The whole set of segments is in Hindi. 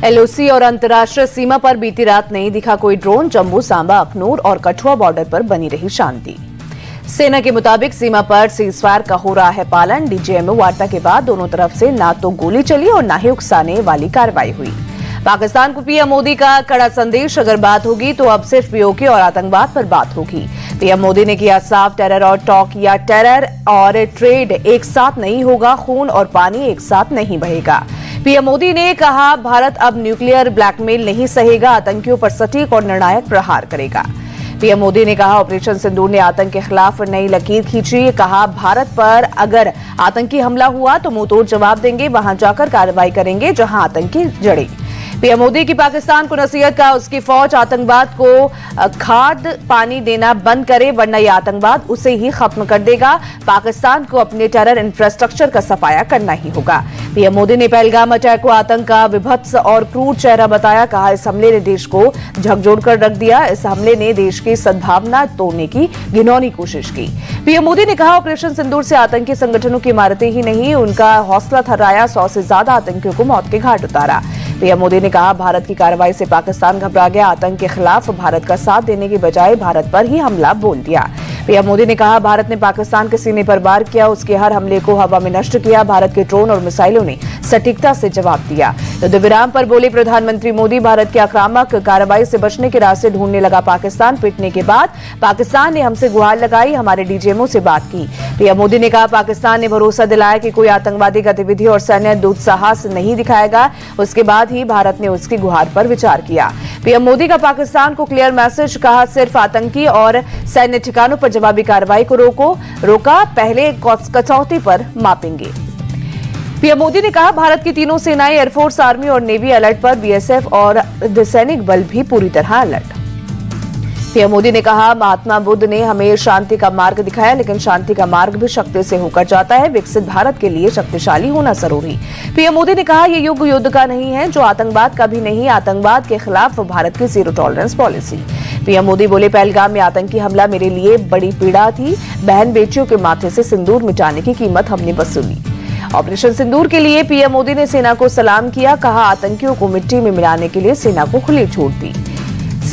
एलओसी और अंतर्राष्ट्रीय सीमा पर बीती रात नहीं दिखा कोई ड्रोन। जम्मू, सांबा, अखनूर और कठुआ बॉर्डर पर बनी रही शांति। सेना के मुताबिक सीमा पर सीजफायर का हो रहा है पालन। डीजीएमओ वार्ता के बाद दोनों तरफ से ना तो गोली चली और ना ही उकसाने वाली कार्रवाई हुई। पाकिस्तान को पीएम मोदी का कड़ा संदेश, अगर बात होगी तो अब सिर्फ पीओके और आतंकवाद पर बात होगी। पीएम मोदी ने किया साफ, टेरर और टॉक या टेरर और ट्रेड एक साथ नहीं होगा, खून और पानी एक साथ नहीं बहेगा। पीएम मोदी ने कहा, भारत अब न्यूक्लियर ब्लैकमेल नहीं सहेगा, आतंकियों पर सटीक और निर्णायक प्रहार करेगा। पीएम मोदी ने कहा, ऑपरेशन सिंदूर ने आतंक के खिलाफ नई लकीर खींची। कहा, भारत पर अगर आतंकी हमला हुआ तो मुंहतोड़ जवाब देंगे, वहां जाकर कार्रवाई करेंगे जहां आतंकी जड़े। पीएम मोदी की पाकिस्तान को नसीहत, का उसकी फौज आतंकवाद को खाद पानी देना बंद करे वरना यह आतंकवाद उसे ही खत्म कर देगा। पाकिस्तान को अपने टेरर इंफ्रास्ट्रक्चर का सफाया करना ही होगा। पीएम मोदी ने पहलगाम अटैक को आतंक का विभत्स और क्रूर चेहरा बताया। कहा, इस हमले ने देश को झकझोर कर रख दिया। इस हमले ने देश की सद्भावना तोड़ने की घिनौनी कोशिश की। पीएम मोदी ने कहा, ऑपरेशन सिंदूर से आतंकी संगठनों की इमारतें ही नहीं, उनका हौसला थर्राया। 100 से ज्यादा आतंकियों को मौत के घाट उतारा। पीएम मोदी ने कहा, भारत की कार्रवाई से पाकिस्तान घबरा गया। आतंक के खिलाफ भारत का साथ देने की बजाय भारत पर ही हमला बोल दिया। पीएम मोदी ने कहा, भारत ने पाकिस्तान के सीने पर वार किया, उसके हर हमले को हवा में नष्ट किया। भारत के ड्रोन और मिसाइलों ने सटीकता से जवाब दिया। युद्ध विराम पर बोले प्रधानमंत्री मोदी, भारत की आक्रामक कार्रवाई से बचने के रास्ते ढूंढने लगा पाकिस्तान। पिटने के बाद पाकिस्तान ने हमसे गुहार लगाई, हमारे डीजीएमओ से बात की। पीएम मोदी ने कहा, पाकिस्तान ने भरोसा दिलाया कि कोई आतंकवादी गतिविधि और सैन्य दुस्साहस नहीं दिखाएगा। उसके बाद ही भारत ने उसकी गुहार पर विचार किया। पीएम मोदी का पाकिस्तान को क्लियर मैसेज, कहा, सिर्फ आतंकी और सैन्य ठिकानों पर जवाबी कार्रवाई को रोका, पहले कसौटी पर मापेंगे। पीएम मोदी ने कहा, भारत की तीनों सेनाएं, एयरफोर्स, आर्मी और नेवी अलर्ट पर, बीएसएफ और अर्धसैनिक बल भी पूरी तरह अलर्ट। पीएम मोदी ने कहा, महात्मा बुद्ध ने हमें शांति का मार्ग दिखाया, लेकिन शांति का मार्ग भी शक्ति से होकर जाता है। विकसित भारत के लिए शक्तिशाली होना जरूरी। पीएम मोदी ने कहा, यह युग युद्ध का नहीं है, जो आतंकवाद का भी नहीं। आतंकवाद के खिलाफ भारत की zero tolerance policy. PM Modi बोले, पहलगाम में आतंकी हमला मेरे लिए बड़ी पीड़ा थी। बहन बेटियों के माथे से सिंदूर मिटाने की कीमत हमने वसूली। ऑपरेशन सिंदूर के लिए पीएम मोदी ने सेना को सलाम किया। कहा, आतंकियों को मिट्टी में मिलाने के लिए सेना को खुली छूट दी।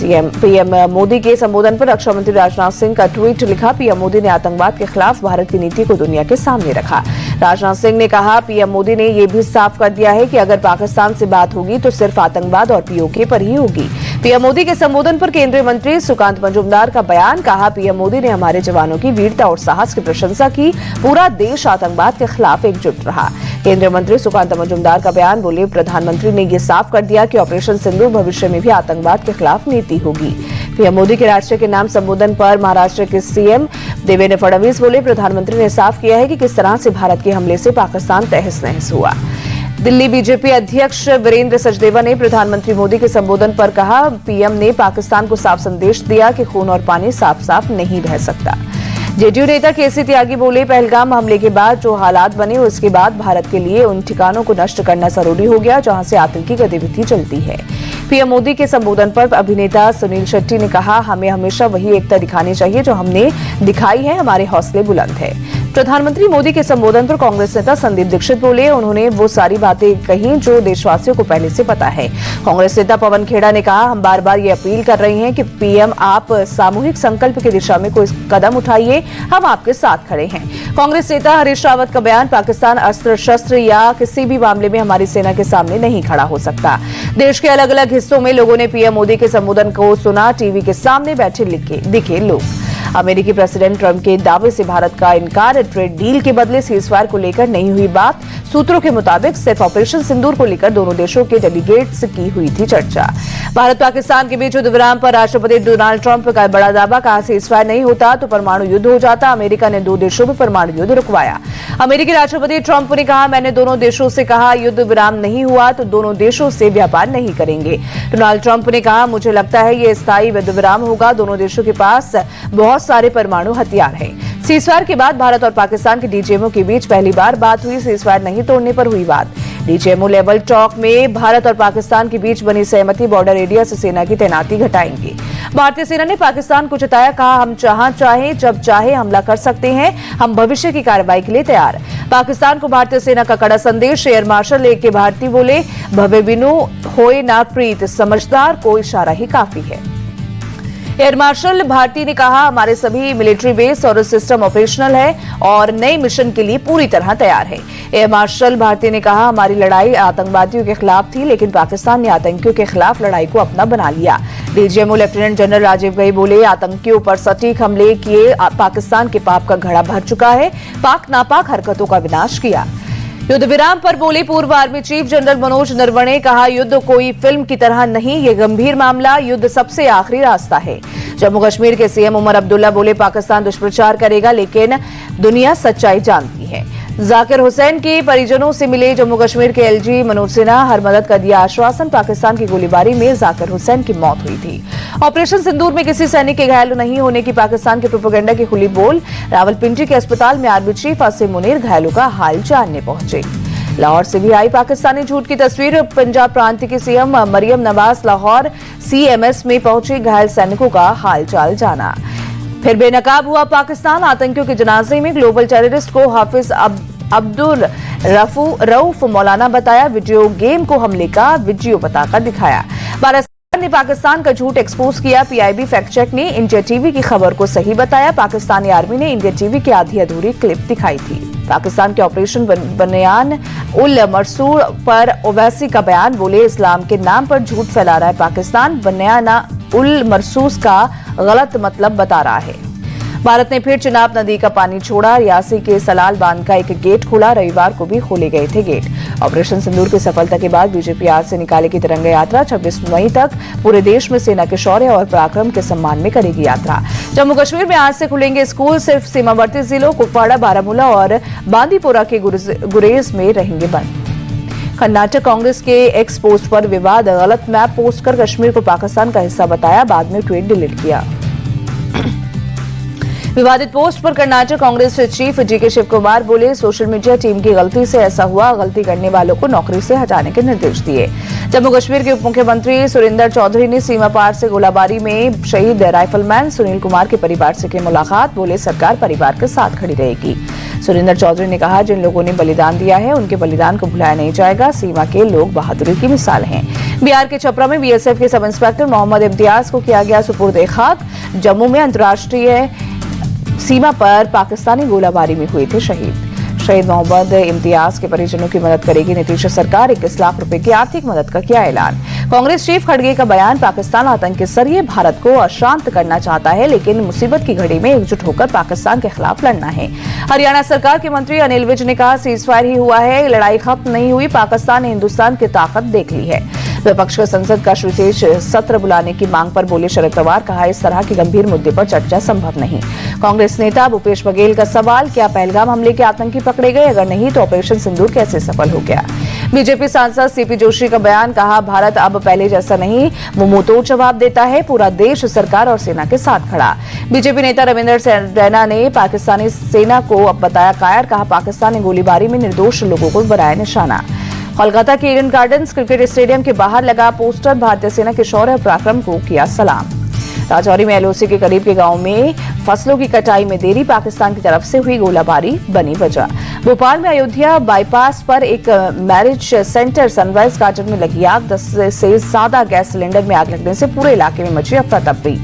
पीएम मोदी के संबोधन पर रक्षा मंत्री राजनाथ सिंह का ट्वीट लिखा। पीएम मोदी ने आतंकवाद के खिलाफ भारत की नीति को दुनिया के सामने रखा। राजनाथ सिंह ने कहा, पीएम मोदी ने यह भी साफ कर दिया है कि अगर पाकिस्तान से बात होगी तो सिर्फ आतंकवाद और पीओके पर ही होगी। पीएम मोदी के संबोधन पर केंद्रीय मंत्री सुकांत मजूमदार का बयान। कहा, पीएम मोदी ने हमारे जवानों की वीरता और साहस की प्रशंसा की। पूरा देश आतंकवाद के खिलाफ एकजुट रहा। केंद्रीय मंत्री सुकांत मजूमदार का बयान। बोले, प्रधानमंत्री ने यह साफ कर दिया कि ऑपरेशन सिंदूर भविष्य में भी आतंकवाद के खिलाफ नीति होगी। पीएम मोदी के राष्ट्र के नाम संबोधन पर महाराष्ट्र के सीएम देवेंद्र फडणवीस बोले, प्रधानमंत्री ने साफ किया है कि किस तरह से भारत के हमले से पाकिस्तान तहस नहस हुआ। दिल्ली बीजेपी अध्यक्ष वीरेंद्र सचदेवा ने प्रधानमंत्री मोदी के संबोधन पर कहा, पीएम ने पाकिस्तान को साफ संदेश दिया कि खून और पानी साफ साफ नहीं बह सकता। जेडीयू नेता केसी त्यागी बोले, पहलगाम हमले के बाद जो हालात बने उसके बाद भारत के लिए उन ठिकानों को नष्ट करना जरूरी हो गया जहां से आतंकी गतिविधि चलती है। पीएम मोदी के संबोधन पर अभिनेता सुनील शेट्टी ने कहा, हमें हमेशा वही एकता दिखानी चाहिए जो हमने दिखाई है, हमारे हौसले बुलंद है। प्रधानमंत्री मोदी के संबोधन पर कांग्रेस नेता संदीप दीक्षित बोले, उन्होंने वो सारी बातें कही जो देशवासियों को पहले से पता है। कांग्रेस नेता पवन खेड़ा ने कहा, हम बार बार ये अपील कर रहे हैं कि पीएम आप सामूहिक संकल्प की दिशा में कोई कदम उठाइए, हम आपके साथ खड़े हैं। कांग्रेस नेता हरीश रावत का बयान, पाकिस्तान अस्त्र शस्त्र या किसी भी मामले में हमारी सेना के सामने नहीं खड़ा हो सकता। देश के अलग अलग हिस्सों में लोगों ने पीएम मोदी के संबोधन को सुना। टीवी के सामने बैठे दिखे लोग। अमेरिकी प्रेसिडेंट ट्रंप के दावे से भारत का इनकार। ट्रेड डील के बदले सीजफायर को लेकर नहीं हुई बात। सूत्रों के मुताबिक सिर्फ ऑपरेशन सिंदूर को लेकर दोनों देशों के डेलीगेट्स की हुई थी चर्चा। भारत पाकिस्तान के बीच युद्ध विराम पर राष्ट्रपति डोनाल्ड ट्रंप का बड़ा दावा। कहा, सीजफायर नहीं होता तो परमाणु युद्ध हो जाता। अमेरिका ने 2 देशों में परमाणु युद्ध रुकवाया। अमेरिकी राष्ट्रपति ट्रंप ने कहा, मैंने दोनों देशों से कहा, युद्ध विराम नहीं हुआ तो दोनों देशों से व्यापार नहीं करेंगे। डोनाल्ड ट्रंप ने कहा, मुझे लगता है ये स्थायी युद्ध विराम होगा। दोनों देशों के पास बहुत सारे परमाणु हथियार हैं। सीजफायर के बाद भारत और पाकिस्तान के डीजीएमओ के बीच पहली बार बात हुई। सीजफायर नहीं तोड़ने पर हुई बात। डीजीएमओ लेवल टॉक में भारत और पाकिस्तान के बीच बनी सहमति बॉर्डर एरिया से सेना की तैनाती घटाएंगे। भारतीय सेना ने पाकिस्तान को जताया, कहा हम जहां चाहे जब चाहे हमला कर सकते हैं, हम भविष्य की कार्रवाई के लिए तैयार। पाकिस्तान को भारतीय सेना का कड़ा संदेश। Air marshal A K. भारती बोले, भवे बिनु होए ना प्रीत, समझदार को इशारा ही काफी है। एयर मार्शल भारती ने कहा, हमारे सभी मिलिट्री बेस और सिस्टम ऑपरेशनल है और नए मिशन के लिए पूरी तरह तैयार है। एयर मार्शल भारती ने कहा, हमारी लड़ाई आतंकवादियों के खिलाफ थी, लेकिन पाकिस्तान ने आतंकियों के खिलाफ लड़ाई को अपना बना लिया। डीजीएमओ लेफ्टिनेंट जनरल राजीव गई बोले, आतंकियों पर सटीक हमले किए पाकिस्तान के पाप का घड़ा भर चुका है, पाक नापाक हरकतों का विनाश किया। युद्ध विराम पर बोले पूर्व army chief general Manoj Naravane, कहा युद्ध कोई फिल्म की तरह नहीं, ये गंभीर मामला, युद्ध सबसे आखिरी रास्ता है। जम्मू कश्मीर के सीएम उमर अब्दुल्ला बोले, पाकिस्तान दुष्प्रचार करेगा लेकिन दुनिया सच्चाई जानती है। जाकिर हुसैन के परिजनों से मिले जम्मू कश्मीर के एलजी मनोज सिन्हा, हर मदद का दिया आश्वासन। पाकिस्तान की गोलीबारी में जाकिर हुसैन की मौत हुई थी। ऑपरेशन सिंदूर में किसी सैनिक के घायल नहीं होने की पाकिस्तान के प्रोपेगेंडा की खुली बोल। रावलपिंडी के अस्पताल में आर्मी चीफ आसिम मुनीर घायलों का हाल जानने पहुंचे। लाहौर से भी आई पाकिस्तानी झूठ की तस्वीर। पंजाब प्रांत की सीएम मरियम नवाज लाहौर सीएमएस में पहुंची, घायल सैनिकों का हालचाल जाना। फिर बेनकाब हुआ पाकिस्तान, आतंकियों के जनाजे में ग्लोबल टेररिस्ट को हाफिज अब्दुल रऊफ मौलाना बताया, वीडियो गेम को हमले का वीडियो बताकर दिखाया। भारत सरकार ने पाकिस्तान का झूठ एक्सपोज किया। पीआईबी फैक्ट चेक ने इंडिया टीवी की खबर को सही बताया। पाकिस्तानी आर्मी ने इंडिया टीवी की आधी अधूरी क्लिप दिखाई थी। पाकिस्तान के ऑपरेशन बनियान उल मरसूर पर ओवैसी का बयान, बोले इस्लाम के नाम पर झूठ फैला रहा है पाकिस्तान, बनियाना उल मरसूस का गलत मतलब बता रहा है। भारत ने फिर चिनाब नदी का पानी छोड़ा। रियासी के सलाल बांध का एक गेट खुला, रविवार को भी खोले गए थे गेट। ऑपरेशन सिंदूर की सफलता के बाद बीजेपी आज से निकालेगी तिरंगा यात्रा। 26 मई तक पूरे देश में सेना के शौर्य और पराक्रम के सम्मान में करेगी यात्रा। जम्मू कश्मीर में आज से खुलेंगे स्कूल, सिर्फ सीमावर्ती जिलों कुपवाड़ा, बारामूला और बांदीपोरा के गुरेज में रहेंगे बंद। कर्नाटक कांग्रेस के एक्स पोस्ट पर विवाद, गलत मैप पोस्ट कर कश्मीर को पाकिस्तान का हिस्सा बताया, बाद में ट्वीट डिलीट किया। विवादित पोस्ट पर कर्नाटक कांग्रेस चीफ जीके शिव कुमार बोले, सोशल मीडिया टीम की गलती से ऐसा हुआ, गलती करने वालों को नौकरी से हटाने के निर्देश दिए। जम्मू कश्मीर के उप मुख्यमंत्री सुरेंद्र चौधरी ने सीमा पार से गोलाबारी में शहीद राइफलमैन सुनील कुमार के परिवार से की मुलाकात, बोले सरकार परिवार के साथ खड़ी रहेगी। सुरेंद्र चौधरी ने कहा, जिन लोगों ने बलिदान दिया है उनके बलिदान को भुलाया नहीं जाएगा। सीमा के लोग बहादुरी की मिसाल हैं। बिहार के छपरा में बीएसएफ के सब इंस्पेक्टर मोहम्मद इम्तियाज को किया गया सुपुर्द खाक। जम्मू में अंतर्राष्ट्रीय सीमा पर पाकिस्तानी गोलाबारी में हुए थे शहीद। शहीद मोहम्मद इम्तियाज के परिजनों की मदद करेगी नीतीश सरकार। 21 लाख रुपए की आर्थिक मदद का किया ऐलान। कांग्रेस चीफ खड़गे का बयान, पाकिस्तान आतंक के जरिए भारत को अशांत करना चाहता है, लेकिन मुसीबत की घड़ी में एकजुट होकर पाकिस्तान के खिलाफ लड़ना है। हरियाणा सरकार के मंत्री अनिल विज ने कहा, सीजफायर ही हुआ है, लड़ाई खत्म नहीं हुई, पाकिस्तान ने हिंदुस्तान की ताकत देख ली है। विपक्ष को संसद का श्रुतेज सत्र बुलाने की मांग पर बोले शरद पवार, कहा इस तरह के गंभीर मुद्दे पर चर्चा संभव नहीं। कांग्रेस नेता भूपेश बघेल का सवाल, क्या पहलगाम हमले के आतंकी पकड़े गए, अगर नहीं तो ऑपरेशन सिंदूर कैसे सफल हो गया। बीजेपी सांसद सीपी जोशी का बयान, कहा भारत अब पहले जैसा नहीं, वो मुंहतोड़ जवाब देता है, पूरा देश सरकार और सेना के साथ खड़ा। बीजेपी नेता रविंद्र रैना ने पाकिस्तानी सेना को अब बताया कायर, कहा पाकिस्तानी गोलीबारी में निर्दोष लोगों को बनाया निशाना। कोलकाता के ईडन गार्डन्स क्रिकेट स्टेडियम के बाहर लगा पोस्टर, भारतीय सेना के शौर्य और पराक्रम को किया सलाम। राजौरी में एलओसी के करीब के गांव में फसलों की कटाई में देरी, पाकिस्तान की तरफ से हुई गोलाबारी बनी वजह। भोपाल में अयोध्या बाईपास पर एक मैरिज सेंटर सनराइज गार्डन में लगी आग, 10 से ज्यादा गैस सिलेंडर में आग लगने से पूरे इलाके में मची अफरा तफरी।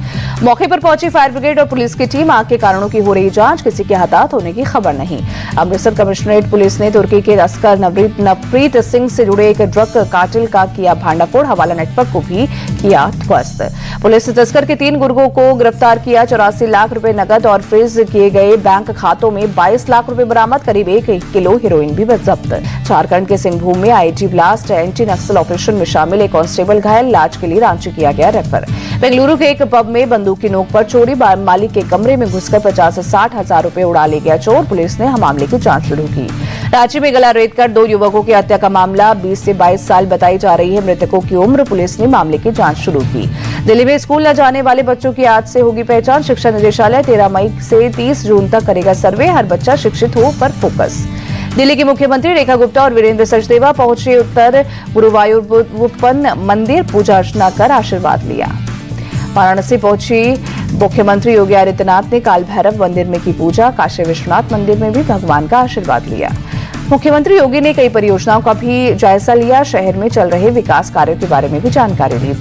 मौके पर पहुंची फायर ब्रिगेड और पुलिस की टीम, आग के कारणों की हो रही जांच, किसी के हताहत होने की खबर नहीं। अमृतसर कमिश्नरेट पुलिस ने तुर्की के अस्कर नवप्रीत सिंह से जुड़े एक ड्रग कार्टेल का किया भांडाफोड़, हवाला नेटवर्क को भी किया ध्वस्त। पुलिस ने तस्कर के 3 गुर्गों को गिरफ्तार किया, 84 लाख रुपए नकद और फ्रीज किए गए बैंक खातों में 22 लाख रुपए बरामद, करीब 1 किलो हेरोइन भी जब्त। झारखंड के सिंहभूम में IT blast anti Naxal operation में शामिल एक कांस्टेबल घायल, इलाज के लिए रांची किया गया रेफर। बेंगलुरु के एक पब में बंदूक की नोक पर चोरी, मालिक के कमरे में घुसकर 50 से 60 हजार रुपए उड़ा ले गया चोर, पुलिस ने मामले की जांच शुरू की। रांची में गला रेतकर 2 युवकों की हत्या का मामला, 20 से 22 साल बताई जा रही है मृतकों की उम्र, पुलिस ने मामले की जांच शुरू की। दिल्ली में स्कूल न जाने वाले बच्चों की आज से होगी पहचान, शिक्षा निदेशालय 13 मई से 30 जून तक करेगा सर्वे, हर बच्चा शिक्षित हो पर फोकस। दिल्ली की मुख्यमंत्री रेखा गुप्ता और वीरेंद्र सचदेवा पहुंचे उत्तर गुरुवायूरप्पन मंदिर, पूजा अर्चना कर आशीर्वाद लिया। वाराणसी पहुंची मुख्यमंत्री योगी आदित्यनाथ ने काल भैरव मंदिर में की पूजा, काशी विश्वनाथ मंदिर में भी भगवान का आशीर्वाद लिया। मुख्यमंत्री योगी ने कई परियोजनाओं का भी जायजा लिया, शहर में चल रहे विकास कार्यों के बारे में भी जानकारी ली।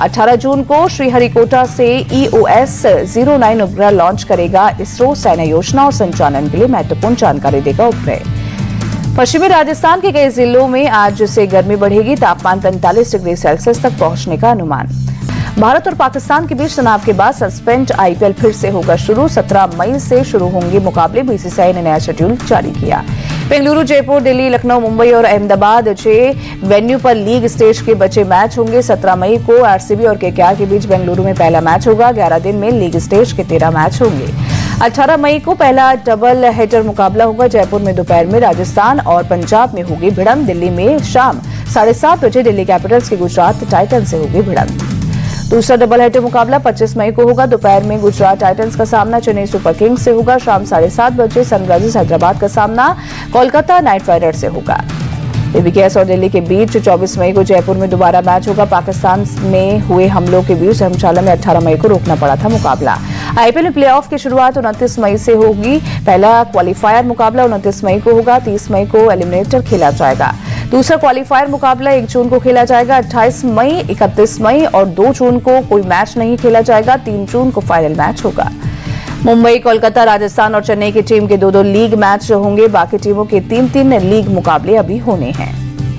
18 जून को श्रीहरिकोटा से EOS 09 उपग्रह लॉन्च करेगा इसरो, सेना योजना और संचालन के लिए महत्वपूर्ण जानकारी देगा उपग्रह। पश्चिमी राजस्थान के कई जिलों में आज से गर्मी बढ़ेगी, तापमान 45 डिग्री सेल्सियस तक पहुंचने का अनुमान। भारत और पाकिस्तान के बीच तनाव के बाद सस्पेंड IPL फिर से होगा शुरू। 17 मई से शुरू होंगे मुकाबले, BCCI ने नया शेड्यूल जारी किया। बेंगलुरु, जयपुर, दिल्ली, लखनऊ, मुंबई और अहमदाबाद 6 वेन्यू पर लीग स्टेज के बचे मैच होंगे। 17 मई को RCB और KKR के बीच बेंगलुरु में पहला मैच होगा। 11 दिन में लीग स्टेज के 13 मैच होंगे। 18 मई को पहला डबल हेडर मुकाबला होगा। जयपुर में दोपहर में राजस्थान और पंजाब में होगी भिड़ंत। दिल्ली में शाम 7:30 बजे दिल्ली कैपिटल्स की गुजरात टाइटन से होगी भिड़ंत। दूसरा डबल हेडर मुकाबला 25 मई को होगा। दोपहर में गुजरात टाइटंस का सामना चेन्नई सुपर किंग्स से होगा। शाम 7:30 बजे सनराइजर्स हैदराबाद का सामना कोलकाता नाइट राइडर्स से होगा। BBKS और दिल्ली के बीच 24 मई को जयपुर में दोबारा मैच होगा। पाकिस्तान में हुए हमलों के बीच धर्मशाला में 18 मई को रोकना पड़ा था मुकाबला। IPL में प्लेऑफ की शुरुआत 29 मई से होगी। पहला क्वालिफायर मुकाबला 29 मई को होगा। 30 मई को एलिमिनेटर खेला जाएगा। दूसरा क्वालिफायर मुकाबला 1 जून को खेला जाएगा। 28 मई, 31 मई और 2 जून को कोई मैच नहीं खेला जाएगा। 3 जून को फाइनल मैच होगा। मुंबई, कोलकाता, राजस्थान और चेन्नई की टीम के 2-2 लीग मैच होंगे। बाकी टीमों के 3-3 लीग मुकाबले अभी होने हैं।